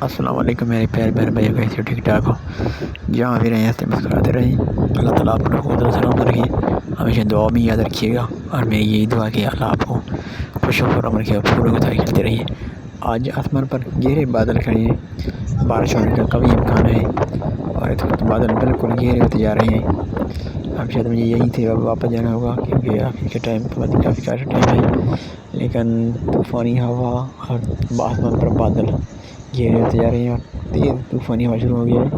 السلام علیکم میرے پیار بہن بھائی، کیسے ٹھیک ٹھاک ہو؟ جہاں بھی رہیں ہنستے مسکراتے رہیں۔ اللہ تعالیٰ آپ لوگوں کو سلام رکھیے، ہمیشہ دعا میں یاد رکھیے گا، اور میں یہی دعا کہ اللہ آپ کو خوش و خرم رکھے، پھولوں کی طرح کھلتے رہیے۔ آج آسمان پر گہرے بادل کھڑے ہیں، بارش ہونے کا قوی امکان ہے، اور اس وقت بادل بالکل گہرے ہوتے جا رہے ہیں۔ اب شاید مجھے یہیں سے واپس جانا ہوگا، کیونکہ آفس کے ٹائم کافی سارا ٹائم ہے، لیکن طوفانی ہوا اور آسمان پر بادل گہرے ہوتے جا رہے ہیں، اور تیز طوفانی ہوا شروع ہو گیا ہے۔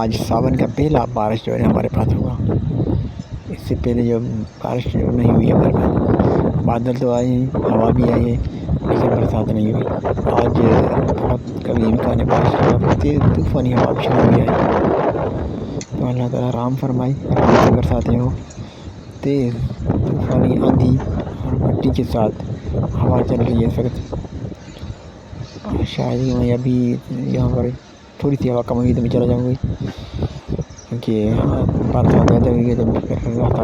آج ساون کا پہلا بارش جو ہے ہمارے پاس ہوگا، اس سے پہلے جو بارش نہیں ہوئی ہمارے پاس۔ بادل تو آئے ہیں، ہوا بھی آئی ہے، لیکن برسات نہیں ہوئی۔ آج بہت قوی امکان ہے بارش کا، اور تیز طوفانی ہوا بھی شروع ہو گیا ہے۔ تو اللہ تعالیٰ رحم فرمائے، رحمتی برساتیں ہو۔ تیز طوفانی آندھی اور مٹی کے ساتھ ہوا چل رہی ہے اس وقت۔ شاید ہی میں ابھی یہاں پر تھوڑی سی ہوا کم ہوئی تو میں چلا جاؤں گی، کیونکہ برسات زیادہ ہوئی ہے تو پھر راستہ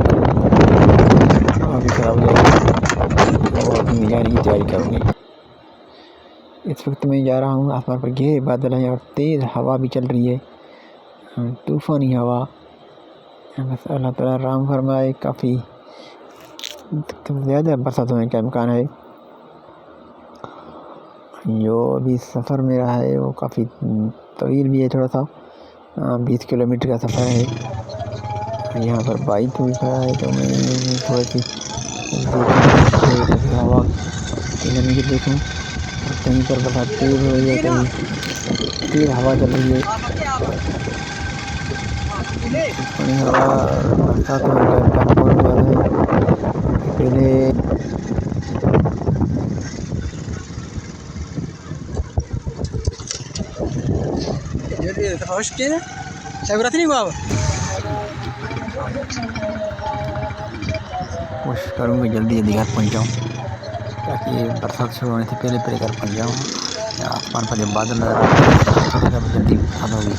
بھی خراب ہو جائے گا، تو ابھی میں جانے کی تیاری کروں گی۔ اس وقت میں جا رہا ہوں، آسمان پر گہرے بادل ہیں اور تیز ہوا بھی چل رہی ہے، طوفانی ہوا۔ بس اللہ تعالیٰ رحم فرمائے، کافی زیادہ برسات ہونے کا امکان ہے۔ جو ابھی سفر میرا ہے وہ کافی طویل بھی ہے، تھوڑا سا 20 کلومیٹر کا سفر ہے۔ یہاں پر بائک بھی کھڑا ہے، تو میں تھوڑی سی دیکھوں کہ کبھی ہوا کی نمی کو دیکھوں، اور کہیں پر برسات تیز ہو رہی ہے، کہیں تیز ہوا چل رہی ہے۔ طوفانی ہوا اور برسات ہونے کا امکان بہت زیادہ ہے۔ پہلے کوشش کروں گی جلدی گھر پہنچ جاؤں، تاکہ برسات شروع ہونے سے پہلے گھر پہنچ جاؤں۔ آسمان پر جب بادل نظر آتے ہیں تو تھوڑا سا جلدی برسات ہوگی،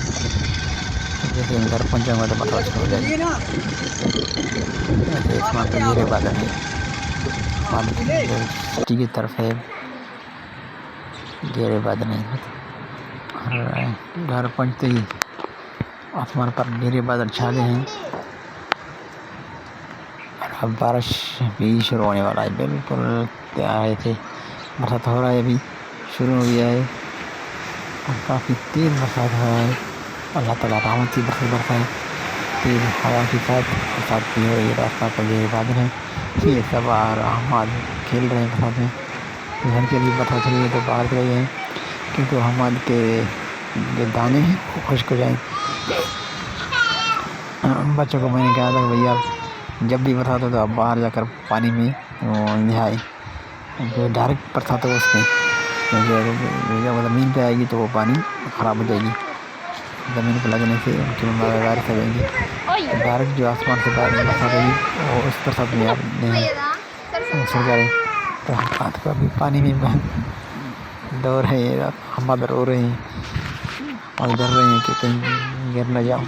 جیسے میں گھر پہنچ جاؤں گا تو برسات شروع ہو جائے گی۔ ایسے آسمان پر گہرے بادل ہیں، ہمارے جو سٹی کی طرف ہے گہرے بادل ہیں، اور گھر پہنچتے ہی آسمان پر گہرے بادل چھا گئے ہیں، اور اب بارش بھی شروع ہونے والا ہے۔ بالکل تیار تھے، برسات ہو رہا ہے، ابھی شروع ہو گیا ہے، اور کافی تیز برسات ہو رہا ہے۔ اللہ تعالیٰ رحمتی برسات برسائے، تیز ہوا کے ساتھ برسات بھی ہو رہی ہے، آسمان پر گہرے بادل ہیں۔ یہ سب احمد کھیل رہے ہیں برسات میں، گھر کے لیے برسات ہو رہی ہے تو باہر چلے گئے ہیں، کیونکہ احمد کے جو دانے ہیں وہ خشک ہو جائیں۔ بچوں کو میں نے کہا تھا کہ بھیا جب بھی برسات ہو تو آپ باہر جا کر پانی میں نہائیں، جو ڈائریکٹ برسات ہو اس میں، کیونکہ جب زمین پہ آئے گی تو وہ پانی خراب ہو جائے گی، زمین پہ لگنے سے ان کی بیمار وائرس ہو جائیں گی۔ تو ڈائریکٹ جو آسمان سے برسات ہوگی وہ اس برسات میں آپ نہیں سر کریں۔ تو ہاتھ کو ابھی پانی میں دو رہے ہیں، احمد رو رہے ہیں اور ڈر رہے ہیں کہ کہیں گر نہ جاؤں۔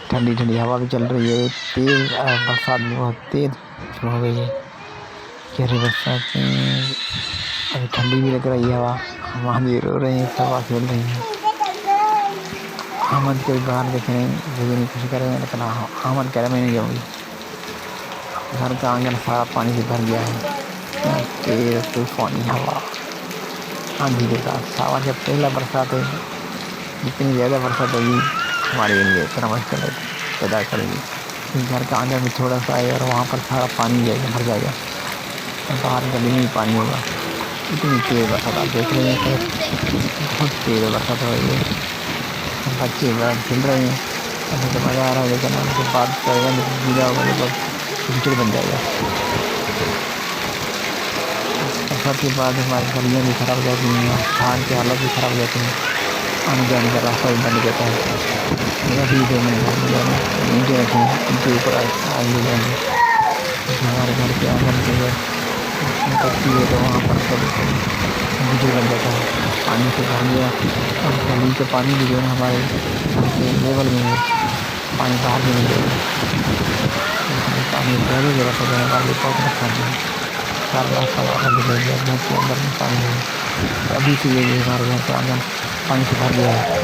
ٹھنڈی ٹھنڈی ہوا بھی چل رہی ہے، تیز برسات بھی بہت تیز شروع ہو گئی ہے، گہری برسات میں ابھی ٹھنڈی بھی لگ رہی ہے ہوا۔ احمد بھی رو رہے ہیں، ہوا کھیل رہی ہیں۔ احمد کو بھی باہر دیکھنے بھیجنے کی کوشش کر رہے ہیں، لیکن احمد کہہ رہا ہے میں نہیں جاؤں گی، گھر کا آنگن سارا پانی سے بھر گیا ہے۔ تیز طوفانی ہوا آندھی کے ساتھ، ساون کا پہلا برسات ہے، جتنی زیادہ برسات ہوگی ہمارے لیے اتنا مشکل پیدا کرے گی۔ گھر کا آنگن میں تھوڑا سا ہے، اور وہاں پر سارا پانی جائے گا، بھر جائے گا، اور باہر گلی میں پانی ہوگا۔ اتنی تیز برسات آپ دیکھ رہے ہیں، اس وقت بہت تیز برسات ہو رہی ہے۔ بچے باہر کھیل رہے ہیں، انہیں تو مزہ آ رہا ہے، لیکن ان کے بعد کرے گا گیلا ہوگا تو کیچڑ بن جائے گا۔ برسات کے بعد ہماری گلیاں بھی خراب ہو جاتی ہیں، باہر کی حالت بھی خراب ہو جاتی ہیں، آنے جانے کا راستہ بھی بند ہو جاتا ہے۔ ابھی تو میں گھر میں جانے اینٹیں رکھے ہیں، اینٹیں اوپر آئیں جائیں گے، کیونکہ ہمارے گھر کے آنگن سے جو نکلتی ہے تو وہاں پر سب کیچڑ بن جاتا ہے، پانی سے بھر گیا، اور گلی کا پانی بھی جو ہے نا ہمارے گھر کے لیول میں ہے، پانی باہر بھی نہیں جائے گا، لیکن یہ پانی زیادہ برسات ہونے ہمارے لیے بہت نقصان دہ ہے۔ ماشاءاللہ تعالیٰ کا گھر کے اندر میں پانی ہے. تو ابھی سے یہ ہمارے گھر کا آنگن پانی سے بھر گیا ہے.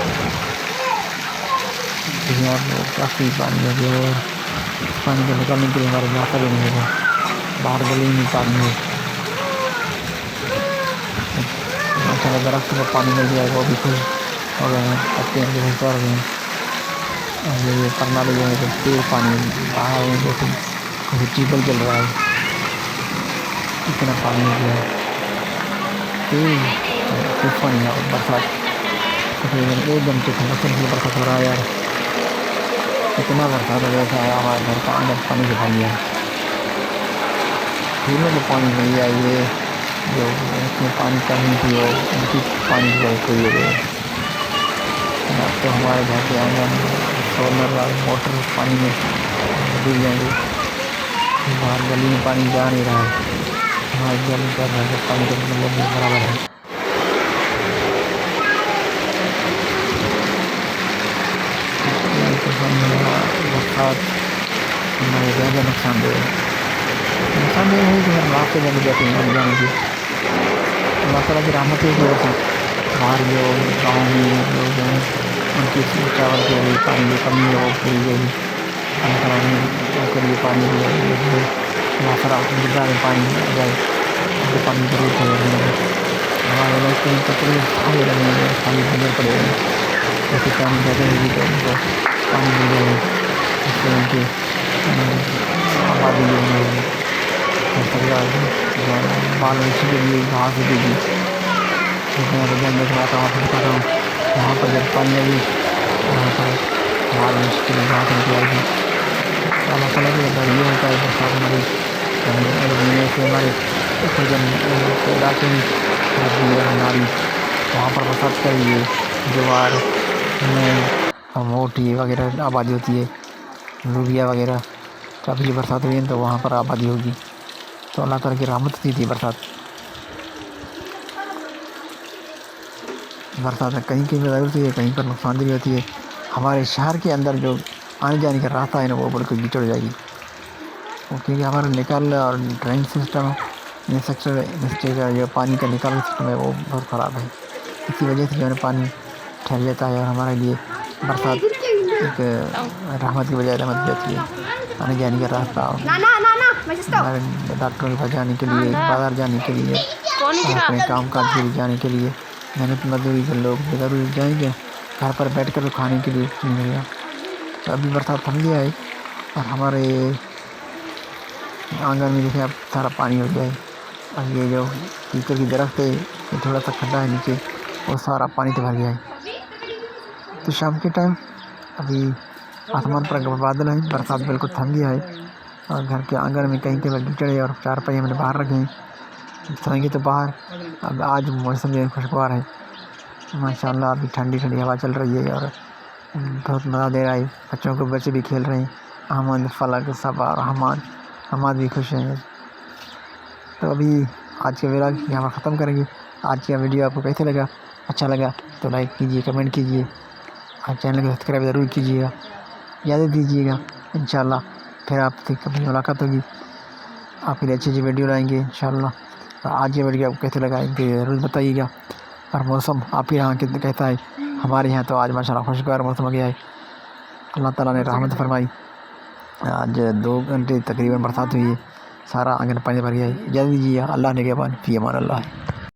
دیکھیے آپ کافی پانی ہے جو پانی کو نکالنے کے لیے ہمارے راستہ بھی نہیں ہوگا, باہر گلی میں پانی ہے. ماشاءاللہ درخت کو پانی مل گیا ہے, وہ بھی خوش ہو گئے ہیں, پتے ان کے خوش ہو گئے ہیں. اور یہ پرنالے جو ہے کہ تیز پانی باہر ہے, جیسے کوئی ٹیوبل چل رہا ہے, اتنا پانی ہو گیا ہے. تیز طوفان ہے اور برسات تقریباً 1 گھنٹے سے مسلسل برسات ہو رہا ہے یار. اتنا برسات ہو جیسا ہے ہمارے گھر کا آنگن پانی سے بھر گیا ہے. پھولوں کو پانی مل گیا, یہ جو اس میں پانی کمی تھی وہ ان کی پانی کی وجہ پوری ہو گئی ہے. اب تو ہمارے گھر کے آنگن سولر اور موٹر پانی میں ڈوب جائیں گے. باہر گلی میں پانی جا نہیں رہا ہے, ہمارے گلی کا گھر کا پانی کا مطلب برابر ہے. برسات ہمارے زیادہ نقصان دہ ہے کہ ہم راستے بند جاتے ہیں آنے جانے کی. اللہ تعالیٰ کی رحمت ہے کہ ویسے باہر جو گاؤں میں لوگ ہیں ان کی چاول کی ابھی پانی کی کمی ہے وہ پوری ہوگی. اللہ تعالیٰ نے ان کے لیے پانی دیا ہے, جو بہت سارا مقدار میں پانی آ جائے, ان کو پانی کی ضرورت ہے. ہمارے علاقے میں تقریباً سارے لگے ہیں خالی بنجر پڑے ہوئے ہیں, جیسے پانی زیادہ ہوگی تو ان کو پانی مل جائے گا, اس سے ان کی آبادی جو ہے وہ ہو سکتا ہے کہ بال مویشی کے لیے گھاس دے گی. جس میں جنگل سے آتا ہوں آپ کو دکھاتا ہوں, وہاں پر جب پانی آئے گی وہاں پر بال مویشی کے لیے گھاس نکل آئے گی. تو اللہ تعالیٰ کے اندر یہ ہوتا ہے برسات ہماری زمین سے ہمارے اوپر علاقے میں ندی اور نالی, وہاں پر برسات کری ہے, جوار مونگ اور موٹی وغیرہ آبادی ہوتی ہے, لوبیا وغیرہ. تو ابھی برسات ہوئی ہے تو وہاں پر آبادی ہوگی. تو اللہ تعالیٰ کی رحمت ہوتی تھی برسات. برسات میں کہیں کہیں ضرور ہوتی ہے, کہیں پر نقصان دہ ہوتی ہے. ہمارے شہر کے اندر جو آنے جانے کا راستہ ہے نا وہ بالکل گچڑ جائے گی, کیونکہ ہمارا نکال اور ڈرین سسٹم انفراسٹرکچر جو پانی کا نکالنے سسٹم ہے وہ بہت خراب ہے. اسی وجہ سے جو ہے پانی ٹھہر جاتا ہے اور ہمارے لیے برسات ایک رحمت کی بجائے رحمت بھی ہوتی ہے. آنے جانے کا راستہ, ہمارے ڈاکٹروں کے پاس جانے کے لیے, بازار جانے کے لیے, اپنے کام کاج کے لیے جانے کے لیے, محنت مزدوری کے لوگ ضرور جائیں گے, گھر پر بیٹھ کر کھانے کے لیے نہیں ملے گا. تو ابھی برسات تھم گیا ہے اور ہمارے آنگن میں دیکھیں اب سارا پانی ہو گیا ہے. اور یہ جو پیپل کی درخت ہے یہ تھوڑا سا کھڈا ہے نیچے, وہ سارا پانی سے بھر گیا ہے. تو شام کے ٹائم ابھی آسمان پر بادل ہے, برسات بالکل تھم گیا ہے. اور گھر کے آنگن میں کہیں کہیں کیچڑ ہے اور 4 پہیے ہم نے باہر رکھے ہیں, سوئیں گے تو باہر. اب آج موسم جو ہے خوشگوار ہے ماشاءاللہ, ابھی ٹھنڈی ٹھنڈی ہوا چل رہی ہے اور بہت مزہ دے رہا ہے. بچوں کو بچے بھی کھیل رہے ہیں, احمد, فلک, صبا اور حماد بھی خوش ہیں. تو ابھی آج کا ولاگ یہاں پر ختم کریں گے. آج کا ویڈیو آپ کو کیسے لگا, اچھا لگا تو لائک کیجیے, کمنٹ کیجیے اور چینل کو سبسکرائب ضرور کیجیے گا, اجازت دیجیے گا. انشاءاللہ پھر آپ سے کبھی ملاقات ہوگی, آپ کے لیے اچھی ویڈیو لائیں گے انشاءاللہ. آج یہ ویڈیو آپ کو کیسے لگا ضرور بتائیے گا. اور موسم آپ کے یہاں کیسا ہے, ہمارے یہاں تو آج ماشاءاللہ خوشگوار موسم ہو گیا ہے. اللہ تعالیٰ نے رحمت فرمائی, آج 2 گھنٹے تقریباً برسات ہوئی ہے, سارا آنگن پانی بھر گیا ہے. اجازت دیجیے, اللہ نے کے بعد فی امان اللہ.